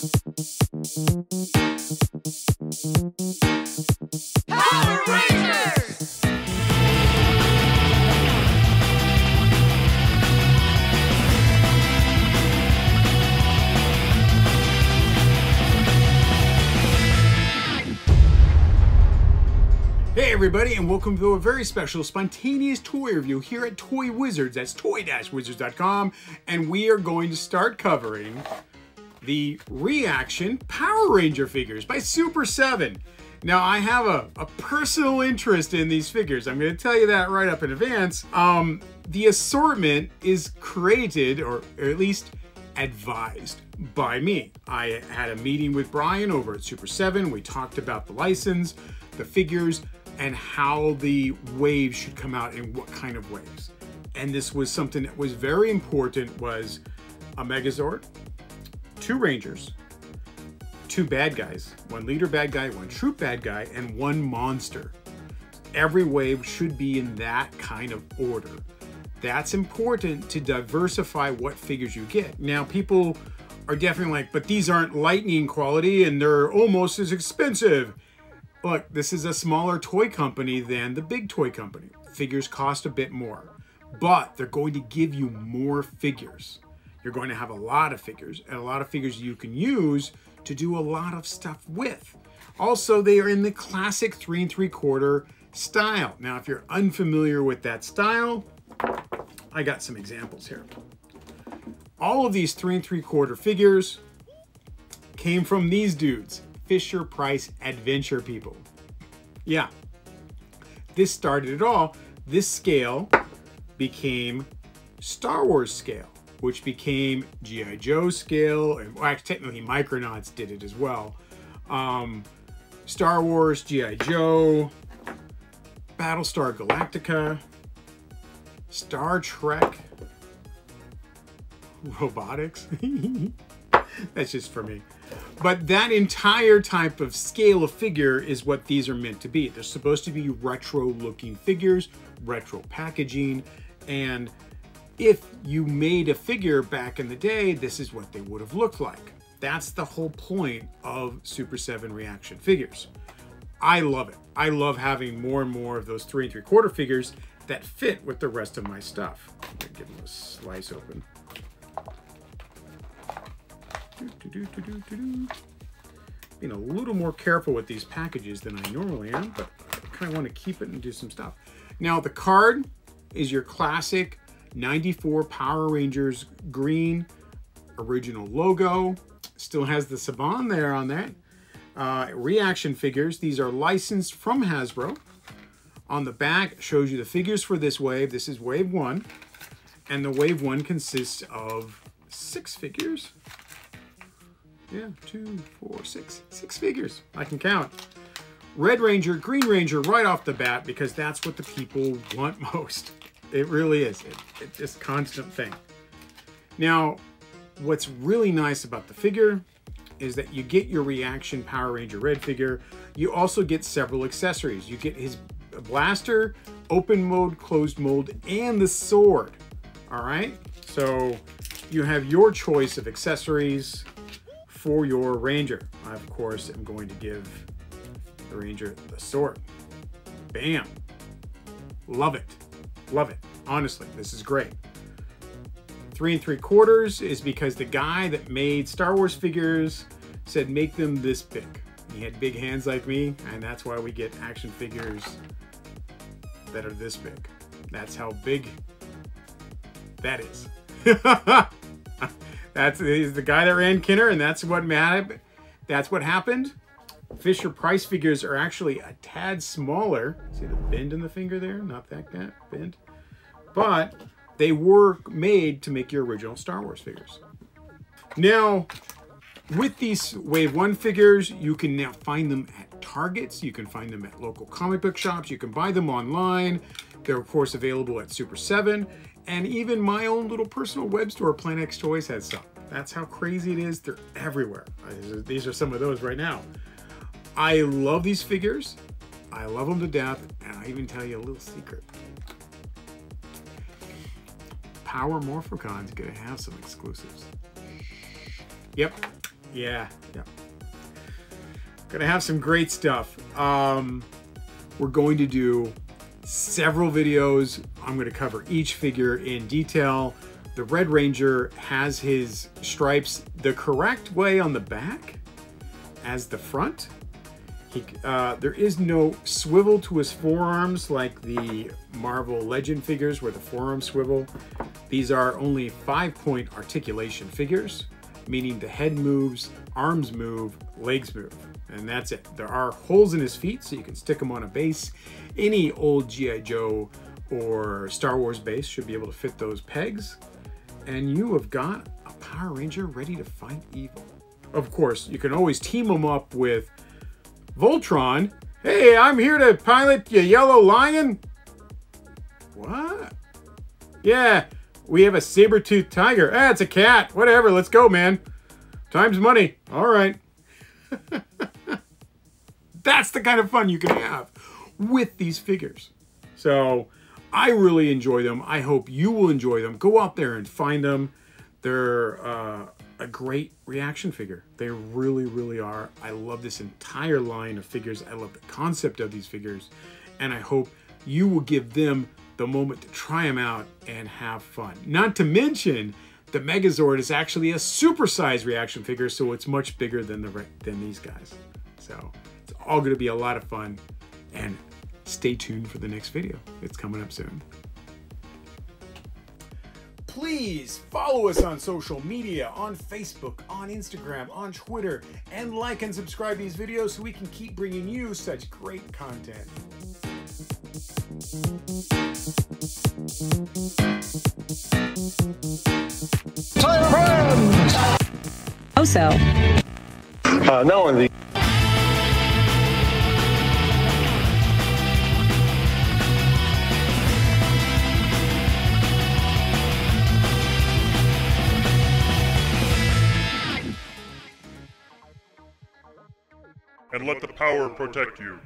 Power Rangers! Hey everybody, and welcome to a very special spontaneous toy review here at Toy Wizards. That's toy-wizards.com, and we are going to start covering the ReAction Power Ranger figures by Super7. Now, I have a personal interest in these figures. I'm going to tell you that right up in advance. The assortment is created, or at least advised, by me. I had a meeting with Brian over at Super7. We talked about the license, the figures, and how the waves should come out and what kind of waves. And this was something that was very important, was a Megazord, 2 Rangers, 2 bad guys, 1 leader bad guy, 1 troop bad guy, and 1 monster. Every wave should be in that kind of order. That's important to diversify what figures you get. Now, people are definitely like, but these aren't lightning quality and they're almost as expensive. Look, this is a smaller toy company than the big toy company. Figures cost a bit more, but they're going to give you more figures. You're going to have a lot of figures, and a lot of figures you can use to do a lot of stuff with. Also, they are in the classic 3 3/4 style. Now, if you're unfamiliar with that style, I got some examples here. All of these 3 3/4 figures came from these dudes. Fisher-Price Adventure people. Yeah, this started it all. This scale became Star Wars scale, which became G.I. Joe scale, and well, actually, technically Micronauts did it as well. Star Wars, G.I. Joe, Battlestar Galactica, Star Trek, robotics. That's just for me. But that entire type of scale of figure is what these are meant to be. They're supposed to be retro looking figures, retro packaging, and if you made a figure back in the day, this is what they would have looked like. That's the whole point of Super7 ReAction figures. I love it. I love having more and more of those 3 3/4 figures that fit with the rest of my stuff. Let me give them a slice open. Being a little more careful with these packages than I normally am, but I kind of want to keep it and do some stuff. Now, the card is your classic 94 Power Rangers green original logo. Still has the Saban there on that. ReAction figures. These are licensed from Hasbro. On the back shows you the figures for this wave. This is wave 1. And the wave 1 consists of 6 figures. Yeah, 2, 4, 6. 6 figures. I can count. Red Ranger, Green Ranger right off the bat, because that's what the people want most. It really is. It's just a constant thing. Now, what's really nice about the figure is that you get your ReAction Power Ranger Red figure. You also get several accessories. You get his blaster, open mode, closed mode, and the sword. All right? So you have your choice of accessories for your Ranger. I, of course, am going to give the Ranger the sword. Bam. Love it. Love it. Honestly, this is great. 3 3/4 is because the guy that made Star Wars figures said make them this big. He had big hands like me, and that's why we get action figures that are this big. That's how big that is. He's the guy that ran Kenner, and that's what happened. Fisher-Price figures are actually a tad smaller. See the bend in the finger there? Not that bend. But they were made to make your original Star Wars figures. Now, with these Wave 1 figures, you can now find them at Targets. You can find them at local comic book shops. You can buy them online. They're, of course, available at Super7. And even my own little personal web store, Planet X Toys, has some. That's how crazy it is. They're everywhere. These are some of those right now. I love these figures. I love them to death. And I even tell you a little secret. Power Morphicon's gonna have some exclusives. Yep, Yeah. Gonna have some great stuff. We're going to do several videos. I'm going to cover each figure in detail. The Red Ranger has his stripes the correct way on the back as the front. There is no swivel to his forearms like the Marvel Legend figures where the forearms swivel. These are only 5-point articulation figures, meaning the head moves, arms move, legs move, and that's it. There are holes in his feet so you can stick them on a base. Any old G.I. Joe or Star Wars base should be able to fit those pegs. And you have got a Power Ranger ready to fight evil. Of course, you can always team them up with Voltron. Hey, I'm here to pilot your yellow lion. What? Yeah, we have a saber-toothed tiger. Ah, it's a cat. Whatever, let's go, man. Time's money. All right. That's the kind of fun you can have with these figures. So I really enjoy them. I hope you will enjoy them. Go out there and find them. They're a great reaction figure. They really, really are. I love this entire line of figures. I love the concept of these figures. And I hope you will give them the moment to try them out and have fun. Not to mention, the Megazord is actually a supersized reaction figure, so it's much bigger than these guys. So it's all going to be a lot of fun. And stay tuned for the next video. It's coming up soon. Please follow us on social media, on Facebook, on Instagram, on Twitter, and like and subscribe to these videos so we can keep bringing you such great content. Also, no one. And let the power protect you.